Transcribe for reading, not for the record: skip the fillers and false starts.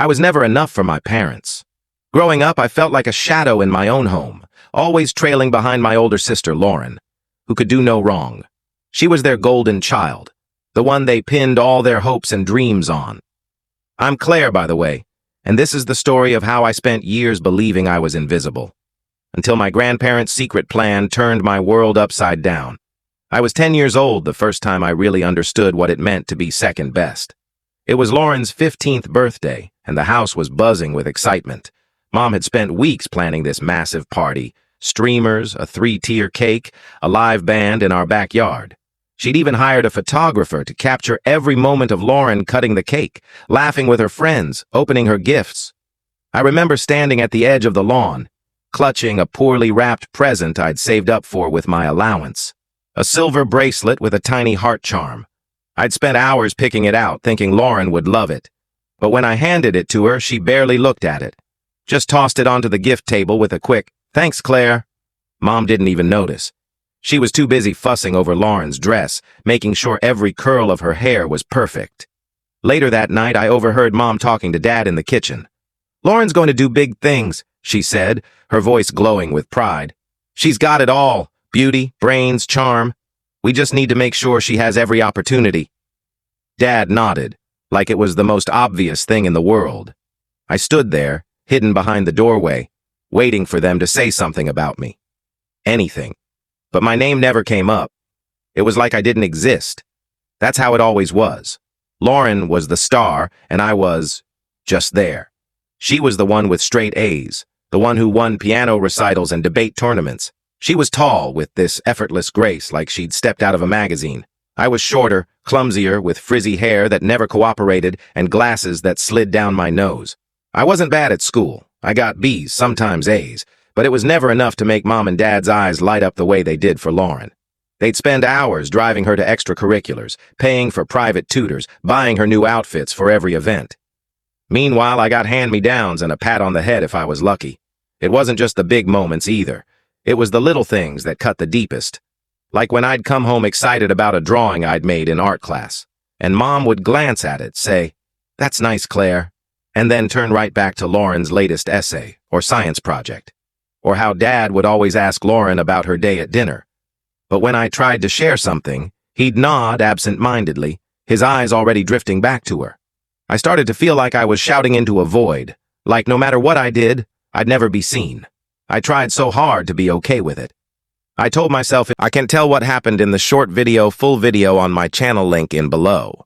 I was never enough for my parents. Growing up, I felt like a shadow in my own home, always trailing behind my older sister, Lauren, who could do no wrong. She was their golden child, the one they pinned all their hopes and dreams on. I'm Claire, by the way, and this is the story of how I spent years believing I was invisible, until my grandparents' secret plan turned my world upside down. I was 10 years old the first time I really understood what it meant to be second best. It was Lauren's 15th birthday, and the house was buzzing with excitement. Mom had spent weeks planning this massive party: streamers, a 3-tier cake, a live band in our backyard. She'd even hired a photographer to capture every moment of Lauren cutting the cake, laughing with her friends, opening her gifts. I remember standing at the edge of the lawn, clutching a poorly wrapped present I'd saved up for with my allowance. A silver bracelet with a tiny heart charm. I'd spent hours picking it out, thinking Lauren would love it. But when I handed it to her, she barely looked at it. Just tossed it onto the gift table with a quick, "Thanks, Claire." Mom didn't even notice. She was too busy fussing over Lauren's dress, making sure every curl of her hair was perfect. Later that night, I overheard Mom talking to Dad in the kitchen. "Lauren's going to do big things," she said, her voice glowing with pride. "She's got it all: beauty, brains, charm. We just need to make sure she has every opportunity." Dad nodded, like it was the most obvious thing in the world. I stood there, hidden behind the doorway, waiting for them to say something about me. Anything. But my name never came up. It was like I didn't exist. That's how it always was. Lauren was the star, and I was just there. She was the one with straight A's, the one who won piano recitals and debate tournaments. She was tall, with this effortless grace like she'd stepped out of a magazine. I was shorter, clumsier, with frizzy hair that never cooperated and glasses that slid down my nose. I wasn't bad at school. I got B's, sometimes A's, but it was never enough to make Mom and Dad's eyes light up the way they did for Lauren. They'd spend hours driving her to extracurriculars, paying for private tutors, buying her new outfits for every event. Meanwhile, I got hand-me-downs and a pat on the head if I was lucky. It wasn't just the big moments either. It was the little things that cut the deepest. Like when I'd come home excited about a drawing I'd made in art class, and Mom would glance at it, say, "That's nice, Claire," and then turn right back to Lauren's latest essay or science project. Or how Dad would always ask Lauren about her day at dinner. But when I tried to share something, he'd nod absent-mindedly, his eyes already drifting back to her. I started to feel like I was shouting into a void, like no matter what I did, I'd never be seen. I tried so hard to be okay with it. I told myself I can tell what happened in the short video, full video on my channel link in below.